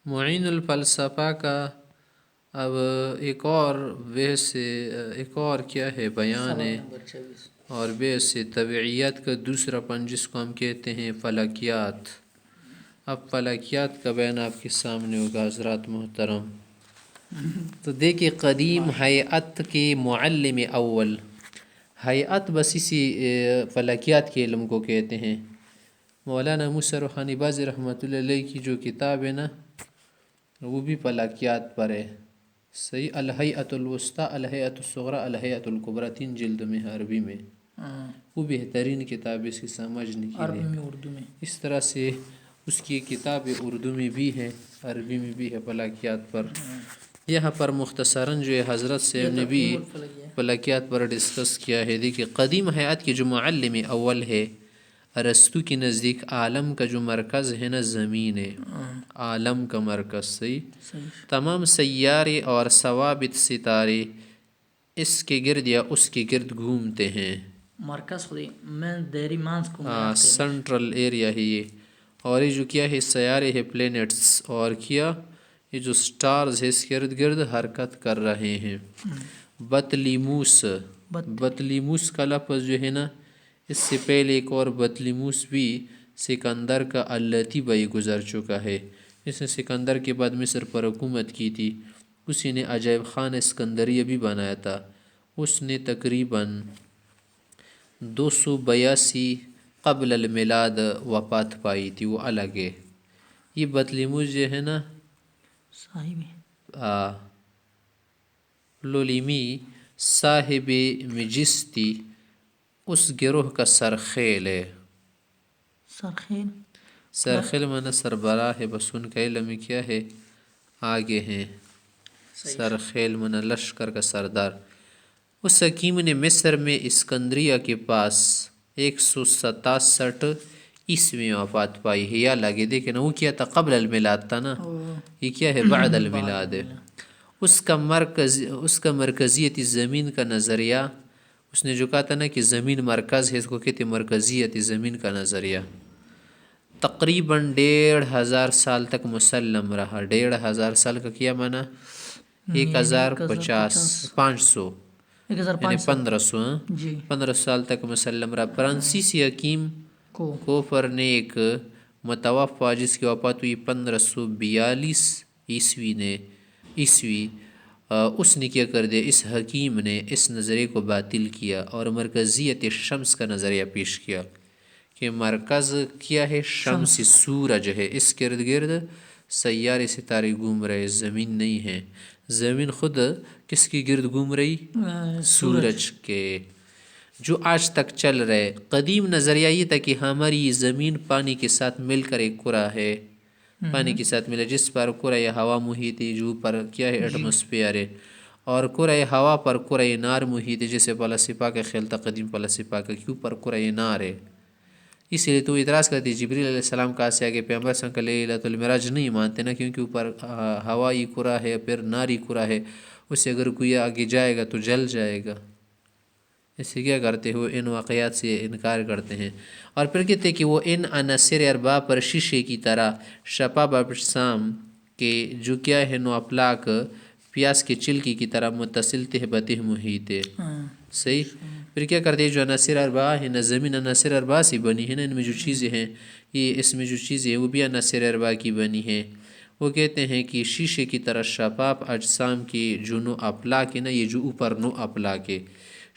معین الفلسفہ کا اب ایک اور بحث سے ایک اور کیا ہے بیان ہے، اور بحث سے طبعیات کا دوسرا پن جس کو ہم کہتے ہیں فلکیات۔ اب فلکیات کا بیان آپ کے سامنے ہوگا حضرات محترم۔ تو دیکھیں قدیم ہیئت کے معلم اول، ہیئت بس اسی فلکیات کے علم کو کہتے ہیں۔ مولانا موسیٰ روحانی بازی رحمۃ اللہ علیہ کی جو کتاب ہے نا وہ بھی فلکیات پر ہے، صحیح، الہیئۃ الوسطیٰ، الہیئۃ الصغریٰ، الہیئۃ الکبریٰ، 3 جلد میں ہے عربی میں، وہ بہترین کتاب ہے اس کی سمجھنے کے عربی لیے۔ میں اردو میں اس طرح سے اس کی کتاب اردو میں بھی ہے، عربی میں بھی ہے فلکیات پر۔ یہاں پر مختصراً جو ہے حضرت صاحب نے بھی فلکیات پر ڈسکس کیا ہے۔ دیکھیے قدیم حیات کے جو معلم اول ہے، ارسطو کے نزدیک عالم کا جو مرکز ہے نا زمین ہے، عالم کا مرکز، صحیح، تمام سیارے اور ثوابت ستارے اس کے گرد یا اس کے گرد گھومتے ہیں، مرکز خودی میں دیری مانس کو سنٹرل ایریا ہے یہ۔ اور یہ جو کیا ہے سیارے ہے پلینٹس، اور کیا یہ جو سٹارز ہے اس کے ارد گرد حرکت کر رہے ہیں۔ بطلیموس، بطلیموس کا لفظ جو ہے نا اس سے پہلے ایک اور بطلیموس بھی سکندر کا التی بئی گزر چکا ہے، اس نے سکندر کے بعد مصر پر حکومت کی تھی، اسی نے عجائب خانہ اسکندریہ بھی بنایا تھا، اس نے تقریباً 282 قبل المیلاد وفات پائی تھی، وہ الگ ہے۔ یہ بطلیموس جو ہے نا صاحب لولیمی صاحب مجستی اس گروہ کا سرخیل ہے۔ سرخیل، سرخیل مانا سربراہ ہے، بس ان کا علم کیا ہے آگے ہیں۔ سرخیل مانا لشکر کا سردار۔ اس حکیم نے مصر میں اسکندریہ کے پاس 167 عیسوی میں وفات پائی ہے، یا لگے دیکھیں نا وہ کیا تھا قبل المیلاد تھا نا، یہ کیا ہے بعد المیلاد ہے۔ اس کا مرکزیت زمین کا نظریہ، اس نے جو کہا تھا نا کہ زمین مرکز ہے، اس کو کہتے ہیں مرکزیت زمین کا نظریہ، تقریباً 1500 سال تک مسلم رہا۔ 1500 سال کا کیا مانا 1500 یعنی 1500 1500 سال تک مسلم رہا۔ فرانسیسی حکیم کوفر نے ایک متوفا جس کی وفات ہوئی 1542 عیسوی اس نے کیا کر دیا، اس حکیم نے اس نظریے کو باطل کیا اور مرکزیت شمس کا نظریہ پیش کیا کہ مرکز کیا ہے، شمس سورج ہے، اس کے ارد گرد سیارے ستارے گھوم رہے، زمین نہیں ہے۔ زمین خود کس کی گرد گھوم رہی؟ سورج کے، جو آج تک چل رہے۔ قدیم نظریہ یہ تھا کہ ہماری زمین پانی کے ساتھ مل کر ایک کرہ ہے، پانی کے ساتھ ملا، جس پر کرہ ہوا محیط ہے، جو پر کیا ہے ایٹماسفیئر ہے، اور کرہ ہوا پر کرہ نار محیط ہے، جسے فلسفہ کا خیال تھا قدیم فلسفہ کا کہ اوپر کرہ نار ہے۔ اس لیے تو اعتراض کرتے جبریل علیہ السلام کہا سے آگے پیغمبر صلی اللہ علیہ وسلم لیلۃ المعراج نہیں مانتے نا، کیونکہ اوپر ہوائی کرہ ہے، پھر ناری کرہ ہے، اس سے اگر کوئی آگے جائے گا تو جل جائے گا۔ اس سے کیا کرتے ہیں وہ ان واقعات سے انکار کرتے ہیں، اور پھر کہتے ہیں کہ وہ ان عناصر اربا پر شیشے کی طرح شفاف اجسام کے جو کیا ہے نو افلاک پیاس کے چلکی کی طرح متصل تہبتہ محیط ہے، صحیح۔ پھر کیا کرتے ہیں جو عناصر اربع ہیں نا، زمین عناصر اربع سے بنی ہے نا، ان میں جو چیزیں ہیں، یہ اس میں جو چیزیں ہیں وہ بھی عناصر اربع کی بنی ہیں۔ وہ کہتے ہیں کہ شیشے کی طرح شفاف اجسام کے جو نو افلاک ہے نا، یہ جو اوپر نو افلاک ہے،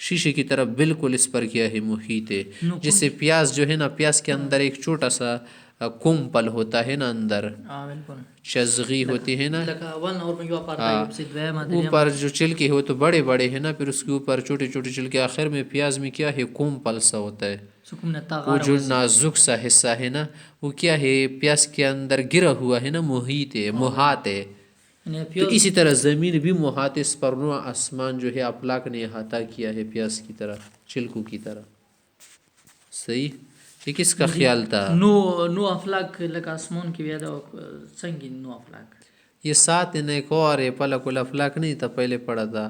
شیشے کی طرح بالکل اس پر کیا ہے محیط ہے، جس سے پیاس جو ہے نا، پیاس کے اندر ایک چھوٹا سا کومپل ہوتا ہے نا، اندر چزغی ہوتی ہے نا، اوپر جو چلکے ہے وہ تو بڑے بڑے ہیں نا، پھر اس کے اوپر چھوٹے چھوٹے چلکے، آخر میں پیاز میں کیا ہے کومپل سا ہوتا ہے، وہ جو نازک سا حصہ ہے نا وہ کیا ہے پیاس کے اندر گرا ہوا ہے نا، محیط ہے، محاط ہے۔ تو اسی طرح زمین بھی محاط، اس پر نو آسمان جو ہے افلاک نے احاطہ کیا ہے پیاس کی طرح، چلکوں کی طرح، صحیح۔ یہ کس کا خیال تھا؟ نو افلاک لگا آسمان کی ویدہ سنگی نو افلاک، یہ ساتھ ان ایک اور ہے، فلک الافلاک نہیں تھا پہلے پڑھا تھا،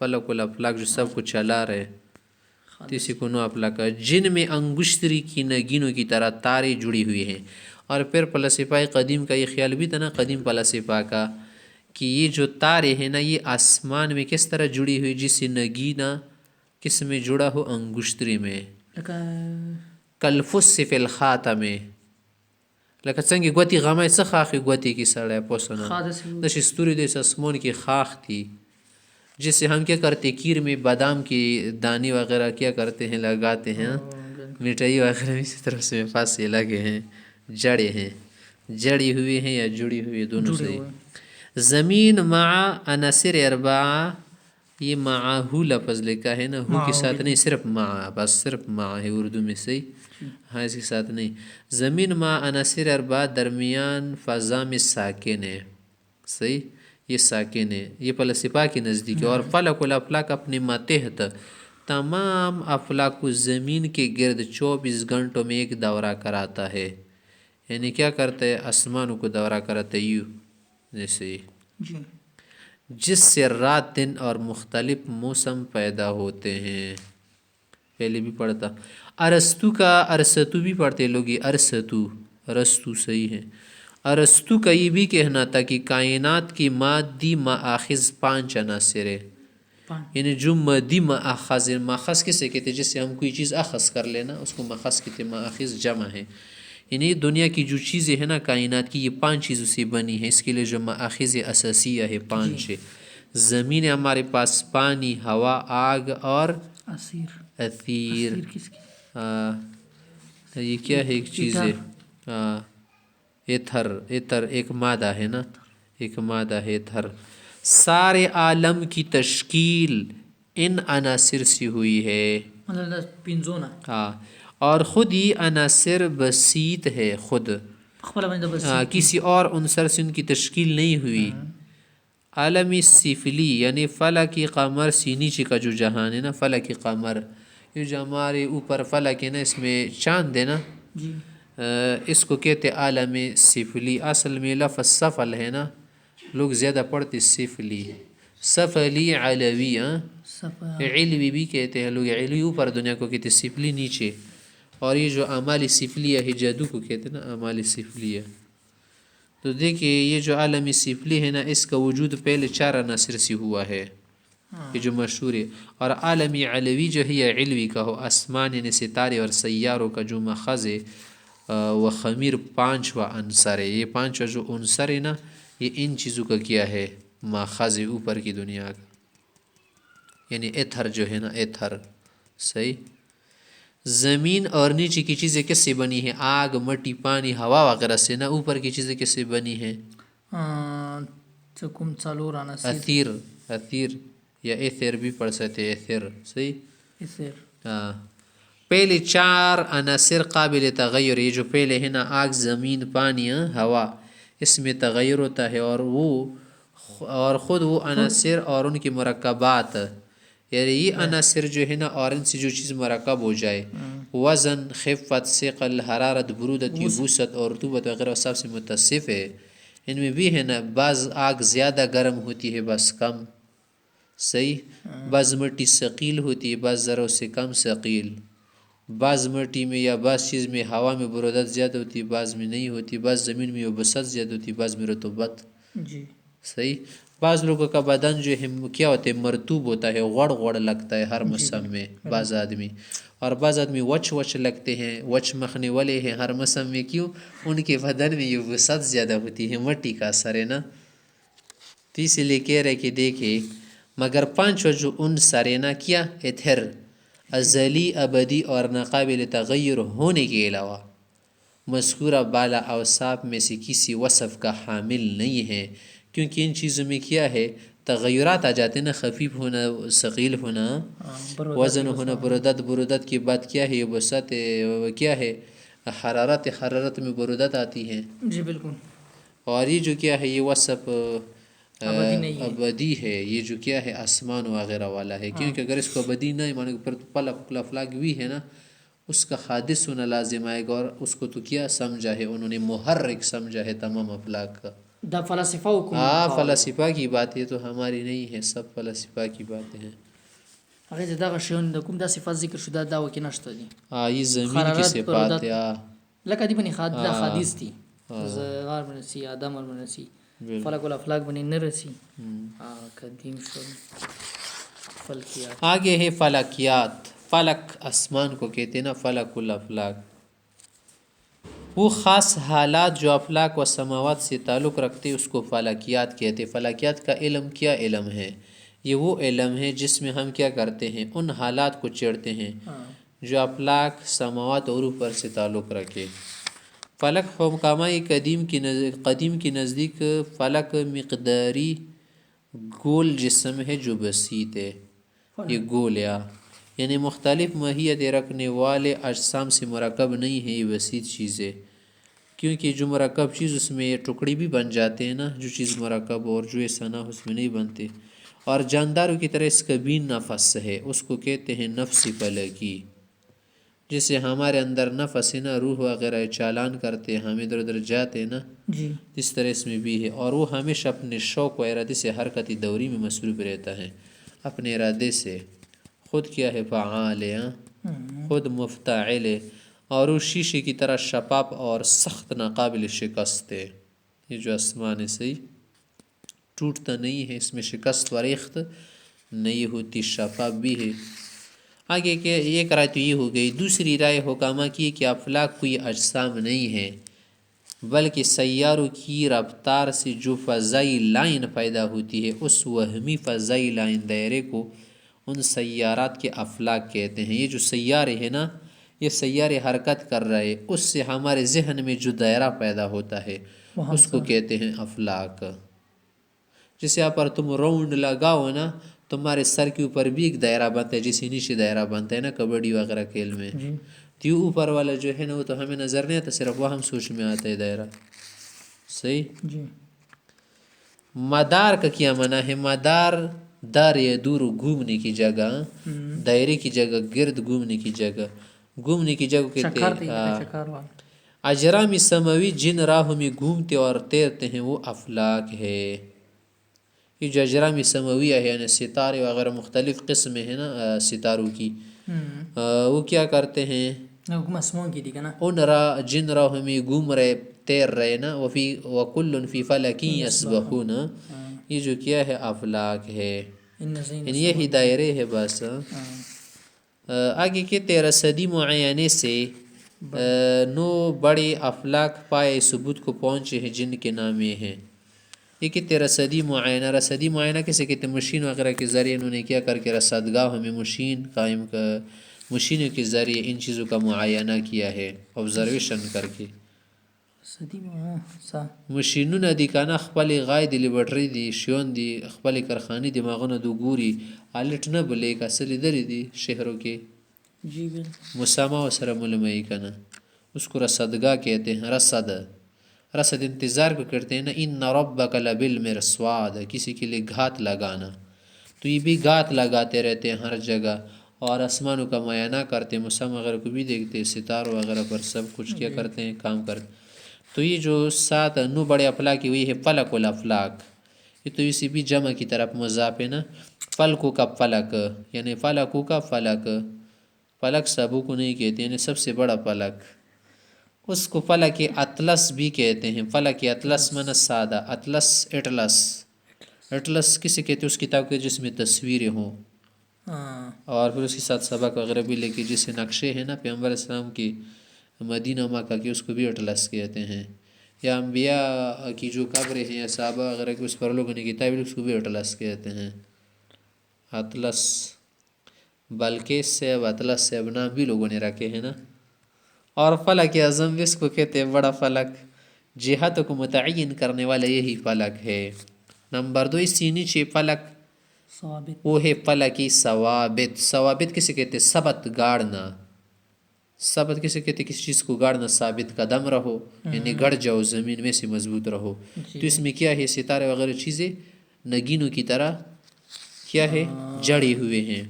فلک الافلاک جو سب کو چلا رہے، تو اسی کو نو افلاک ہے، جن میں انگشتری کی نگینوں کی طرح تارے جڑی ہوئی ہیں اور پھر فلسفہ قدیم کا یہ خیال بھی تھا نا قدیم فلسفہ کا کہ یہ جو تارے ہیں نا یہ آسمان میں کس طرح جڑی ہوئی جس نگینہ کس میں جڑا ہو انگشتری میں کلفس فی الخاتم میں لکه څنګه ګوتې غمای څه خاخې ګوتې کی سړی پوسونه داسې ستوري د آسمان کی خاخ تھی جس سے ہم کیا کرتے کیر میں بادام کی دانے وغیرہ کیا کرتے ہیں لگاتے ہیں مٹھائی وغیرہ اسی طرح سے پاس سے لگے ہیں جڑے ہیں جڑی ہوئے ہیں یا جڑی ہوئی دونوں سے زمین مع عناصر اربعہ یہ معاہو لفظ لکھا ہے نا ہو کے ساتھ نہیں صرف مع بس صرف مع ہے اردو میں صحیح ہاں اس کے ساتھ نہیں زمین مع عناصر اربعہ درمیان فضا میں ساکن ہے صحیح یہ ساکن ہے یہ فلسفہ کے نزدیک ہے اور فلک الافلاک اپنے ماتحت تمام افلاک کو زمین کے گرد 24 گھنٹوں میں ایک دورہ کراتا ہے یعنی کیا کرتا ہے آسمانوں کو دورہ کراتا ہے یوں جیسے جس سے رات دن اور مختلف موسم پیدا ہوتے ہیں پہلے بھی پڑھتا ارسطو کا ارسطو بھی پڑھتے لوگ یہ ارسطو صحیح ہے ارسطو کا یہ بھی کہنا تھا کہ کائنات کی مادی ماخذ 5 عناصر ہے یعنی جو مادی ماخذ کسے کہتے ہیں جس سے ہم کوئی چیز اخذ کر لینا اس کو ماخذ کہتے ہیں ماخذ جمع ہے یعنی دنیا کی جو چیزیں ہیں نا کائنات کی یہ 5 چیزوں سے بنی ہے اس کے لیے جو ماخذ اساسیہ ہے 5 ہے زمین ہمارے پاس پانی ہوا آگ اور اثیر یہ کیا ہے ایک چیز ہے ایتھر ایک مادہ ہے نا ایک مادہ ہے ایتھر سارے عالم کی تشکیل ان عناصر سے ہوئی ہے ہاں اور خود ہی عناصر بسیط ہے خود کسی اور عنصر سے ان کی تشکیل نہیں ہوئی عالمی سفلی یعنی فلک قمر سے نیچے کا جو جہان ہے نا فلک قمر یہ جو ہمارے اوپر فلک ہے نا اس میں چاند ہے نا اس کو کہتے عالم سفلی اصل میں لفظ سفل ہے نا لوگ زیادہ پڑھتے سفلی سفلی علوی علوی بھی کہتے ہیں لوگ علوی اوپر دنیا کو کہتے سفلی نیچے اور یہ جو اعمال سفلیہ ہے جادو کو کہتے ہیں نا اعمال سفلیہ تو دیکھیے یہ جو عالمی سفلی ہے نا اس کا وجود پہلے 4 عناصر سے ہوا ہے یہ جو مشہور ہے اور عالمی علوی جو ہے یہ علوی کا ہو آسمان یعنی ستارے اور سیاروں کا جو ماخذ ہے وہ خمیر 5واں عنصر ہے یہ 5واں جو عنصر ہے نا یہ ان چیزوں کا کیا ہے ماخذ ہے اوپر کی دنیا کا یعنی ایتھر جو ہے نا ایتھر صحیح زمین اور نیچے کی چیزیں کس سے بنی ہیں آگ مٹی پانی ہوا وغیرہ سے نا اوپر کی چیزیں کس سے بنی ہیں اثیر یا ایتھر بھی پڑھ سکتے ایتھر صحیح ہاں پہلے 4 عناصر قابل تغیر یہ جو پہلے ہے نا آگ زمین پانی ہوا اس میں تغیر ہوتا ہے اور خود وہ عناصر اور ان کے مرکبات یعنی یہ عناصر جو ہے نا اور ان سے جو چیز مرکب ہو جائے وزن خفت ثقل حرارت برودت یبوست اور رطوبت وغیرہ سب سے متصف ہے ان میں بھی ہے نا بعض آگ زیادہ گرم ہوتی ہے بعض کم صحیح بعض مٹی ثقیل ہوتی ہے بعض ذروں سے کم ثقیل بعض مٹی میں یا بعض چیز میں ہوا میں برودت زیادہ ہوتی ہے بعض میں نہیں ہوتی بعض زمین میں یبوست زیادہ ہوتی ہے بعض میں رطوبت صحیح بعض لوگوں کا بدن جو ہے کیا ہوتا ہے مرطوب ہوتا ہے غڑ لگتا ہے ہر موسم میں بعض آدمی اور بعض آدمی وچ لگتے ہیں وچ مخنے والے ہیں ہر موسم میں کیوں ان کے بدن میں یبوست زیادہ ہوتی ہے مٹی کا اثر ہے نا تو اسی لیے کہہ رہے کہ دیکھیں مگر 5 جو عنصر ہے نا کیا ایتھر ازلی ابدی اور ناقابل تغیر ہونے کے علاوہ مذکورہ بالا اوصاف میں سے کسی وصف کا حامل نہیں ہے کیونکہ ان چیزوں میں کیا ہے تغیرات آ جاتے ہیں نا خفیف ہونا ثقیل ہونا وزن ہونا برودت کی بات کیا ہے یبوست کیا ہے حرارت میں برودت آتی ہے جی بالکل اور یہ جو کیا ہے یہ وصف ابدی ہے یہ جو کیا ہے آسمان وغیرہ والا ہے کیونکہ اگر اس کو ابدی نہیں مانے پر پل افلاک بھی ہے نا اس کا حادث ہونا لازم آئے گا اور اس کو تو کیا سمجھا ہے انہوں نے محرک سمجھا ہے تمام افلاک کا فلسفہ کی بات ہے تو ہماری نہیں ہے سب فلسفہ کی باتیں ہیں هغه دغه شیون د کوم د صفات ذکر شو دا وکې نشته دي یہ زمین کی صفات ہے لکه دی بنی حادث دي زغار بنسی آدم بنسی بالکل. فلک الافلاک بنی نرسی قدیم شد فلکیات. آگے ہے فلکیات. فلک آسمان کو کہتے ہیں نا، فلک الافلاک. وہ خاص حالات جو افلاک و سماوات سے تعلق رکھتے اس کو فلکیات کہتے. فلکیات کا علم کیا علم ہے؟ یہ وہ علم ہے جس میں ہم کیا کرتے ہیں، ان حالات کو چڑھتے ہیں جو افلاک سماوات اور اوپر سے تعلق رکھے. فلک حکامۂ قدیم کی نزدیک فلک مقداری گول جسم ہے جو بسیط ہے. یہ گولیا یعنی مختلف ماہیت رکھنے والے اجسام سے مرکب نہیں ہے، یہ بسیط چیز ہے. کیونکہ جو مرکب چیز اس میں ٹکڑے بھی بن جاتے ہیں نا، جو چیز مرکب اور جو ایسا نہ اس میں نہیں بنتے. اور جانداروں کی طرح اس کا بھی نفس ہے، اس کو کہتے ہیں نفس فلکی. جیسے ہمارے اندر نفس ہے نا، روح وغیرہ چالان کرتے ہیں، ہم ادھر ادھر جاتے ہیں نا، جی اس طرح اس میں بھی ہے. اور وہ ہمیشہ اپنے شوق و ارادے سے حرکتی دوری میں مصروف رہتا ہے، اپنے ارادے سے. خود کیا ہے، فعال ہے، خود مفتعل ہے. اور وہ شیشے کی طرح شفاف اور سخت ناقابل شکست ہے. یہ جو آسمان ہے صحیح ٹوٹتا نہیں ہے، اس میں شکست و ریخت نہیں ہوتی، شفاف بھی ہے. آگے کہ ایک رائے تو یہ ہو گئی. دوسری رائے حکامہ کی کہ افلاک کوئی اجسام نہیں ہے بلکہ سیاروں کی رفتار سے جو فضائی لائن پیدا ہوتی ہے، اس وہمی فضائی لائن دائرے کو ان سیارات کے افلاک کہتے ہیں. یہ جو سیارے ہیں نا، یہ سیارے حرکت کر رہے، اس سے ہمارے ذہن میں جو دائرہ پیدا ہوتا ہے اس کو کہتے ہیں افلاک. جیسے یہاں پر تم راؤنڈ لگاؤ نا، تمہارے سر کے اوپر بھی ایک دائرہ بنتا ہے، جیسے نیچے دائرہ بنتا ہے نا کبڈی وغیرہ کھیل میں. تو یہ اوپر والا جو ہے نا وہ تو ہمیں نظر نہیں آتا، صرف وہ ہم سوچ میں آتا ہے دائرہ. صحیح. جی مدار کا کیا معنی ہے؟ مدار دار یا دور گھومنے کی جگہ، دائرے کی جگہ، گرد گھومنے کی جگہ، گھومنے کی جگہ کہتے ہیں. چکار والا اجرام سماوی جن راہوں میں گھومتے اور تیرتے ہیں وہ افلاک ہے. یہ جو اجرام سماویہ ہے یعنی ستارے وغیرہ مختلف قسم ہیں نا ستاروں کی، وہ کیا کرتے ہیں، مسمون کی دیکھا نا، ان جن راہوں میں گھوم رہے، تیر رہے نا. وَكُلٌّ فِي فَلَكٍ يَسْبَحُونَ. یہ جو کیا ہے افلاک ہے، یعنی یہی دائرے ہے بس. آگے کہ 13 صدی معینے سے 9 بڑے افلاک پائے ثبوت کو پہنچے ہیں جن کے نام یہ ہیں. یہ کہ 13 صدی معینہ، رصدی معائنہ کسے کہتے ہیں؟ مشین وغیرہ کے ذریعے انہوں نے کیا کر کے رصدگاہ میں مشین قائم کر، مشینوں کے ذریعے ان چیزوں کا معائنہ کیا ہے، آبزرویشن کر کے. مشینونه دي کنه خپل غای دی لیبرټری دی شیون دی خپل کارخانه دماغونه دو ګوري الټ نه بلې کسل درې دی شهروں کے جی بالکل مسامہ و سر ملمئی کنا. اس کو رصدگاہ کہتے ہیں. رصد انتظار کو کرتے ہیں نا. ان ربک لبالمرصاد، کسی کے لیے گھات لگانا. تو یہ بھی گھات لگاتے رہتے ہیں ہر جگہ، اور آسمانوں کا معائنہ کرتے ہیں، مسامہ وغیرہ کو بھی دیکھتے ہیں، ستاروں وغیرہ پر سب کچھ کیا کرتے ہیں، کام کرتے. تو یہ جو 9 بڑے افلاک ہوئی ہے فلک الافلاک، یہ تو اسی بھی جمع کی طرف مضاف ہے نا. فلکو کا فلک یعنی فلکو کا فلک، فلک سبو کو نہیں کہتے یعنی سب سے بڑا فلک. اس کو فلک اطلس بھی کہتے ہیں. فلک اطلس من سادہ، اطلس اٹلس. اٹلس کسے کہتے ہیں؟ اس کتاب کے جس میں تصویریں ہوں اور پھر اس کے ساتھ سبق وغیرہ بھی لے کے، جسے نقشے ہیں نا پیغمبر اسلام کی مدینہ مکہ کی، اس کو بھی اٹلس کہتے ہیں. یا انبیاء کی جو قبریں ہیں یا صحابہ وغیرہ کی، اس پر لوگوں نے کتاب اس کو بھی اٹلس کہتے ہیں. اطلس بلکہ سیب، اطلس سیب نام بھی لوگوں نے رکھے ہیں نا. اور فلک اعظم بھی اس کو کہتے ہیں، بڑا فلک، جہتوں کو متعین کرنے والا یہی فلک ہے. نمبر 2 اس سے نیچے فلک وہ ہے فلکی ثوابت. ثوابت کسے کہتے ہیں؟ ثبت، گاڑنا. ثبت کسے کہتے ہیں؟ کسی چیز کو گاڑنا، ثابت قدم رہو یعنی گڑ جاؤ، زمین میں سے مضبوط رہو. تو اس میں کیا ہے، ستارے وغیرہ چیزیں نگینوں کی طرح کیا ہے، جڑے ہوئے ہیں.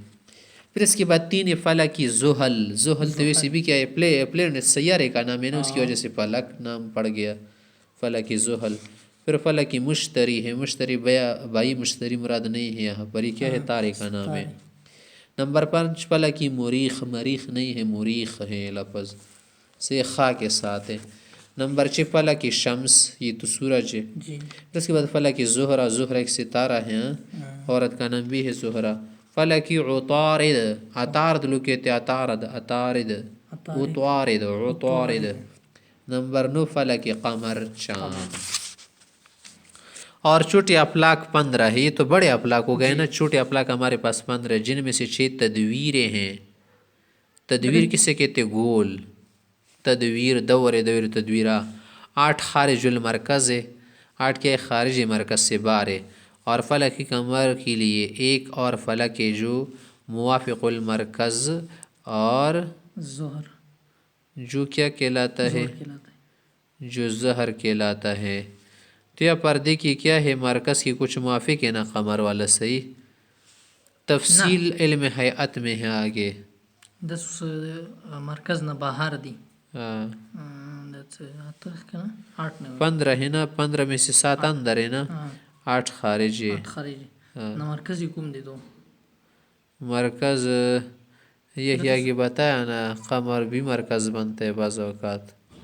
پھر اس کے بعد 3 فلکی زحل. زحل تو ویسے بھی کیا ہے، پلینٹ سیارے کا نام ہے نا، اس کی وجہ سے فلک نام پڑ گیا، فلکی زحل. پھر فلکی مشتری ہے. مشتری بھائی مشتری مراد نہیں ہے یہاں پر، یہ کیا ہے، تارے کا نام ہے. نمبر 5 فلکی مریخ. مریخ نہیں ہے، مریخ ہے لفظ سے خا کے ساتھ ہے. نمبر 6 فلک شمس، یہ تو سورج ہے. جی پھر اس کے بعد فلک زہرہ، زہرہ ایک ستارہ ہے، عورت کا نام بھی ہے زہرہ. فلک عطارد، عطارد لوگ کہتے ہیں عطارد، عطارد، عطارد، عطارد. نمبر 9 فلک قمر، چاند. اور چھوٹے افلاک 15 ہے. یہ تو بڑے افلاک ہو گئے نا. چھوٹے افلاک ہمارے پاس 15 جن میں سے 6 تدویریں ہیں. تدویر کسے کہتے؟ گول. تدویر دور تدویرہ. 8 خارج المرکز ہے. 8 کیا ہے؟ خارج مرکز سے باہر ہے. اور فلک قمر کے لیے ایک اور فلک ہے جو موافق المرکز اور ظہر جو کیا کہلاتا ہے؟ جو زہر کہلاتا ہے. تو یہ پردے کی کیا ہے؟ مرکز کی کچھ موافق ہے نا قمر والا. صحیح. تفصیل علم حیات میں ہے آگے. دس مرکز نہ باہر دی. ہاں 8 15 ہے نا. 15 میں سے 7 اندر ہے نا. 8 خارج ہے. خارج نہ مرکز کم دے دو. مرکز یہی آگے بتایا نا. قمر بھی مرکز بنتا ہے بعض اوقات.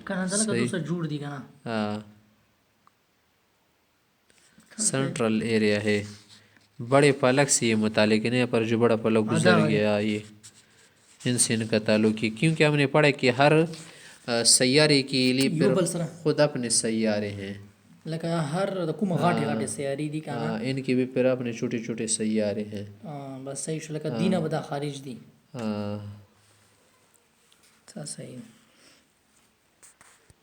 دوسرا جوڑ دی کا نا. ہاں سنٹرل ایریا ہے. بڑے فلک سے یہ متعلق نہیں پر جو بڑا فلک گزر گیا یہ ان سے ان کا تعلق ہے. کیونکہ ہم نے پڑھا کہ ہر سیارے کے لیے پھر خود اپنے سیارے ہیں. لکہ ہر کوم غاٹے غاٹے سیاری دی کا. ان کے بھی پھر اپنے چھوٹے چھوٹے سیارے ہیں. بس صحیح شو لکہ دینہ بدا خارج دی. ہاں صحیح.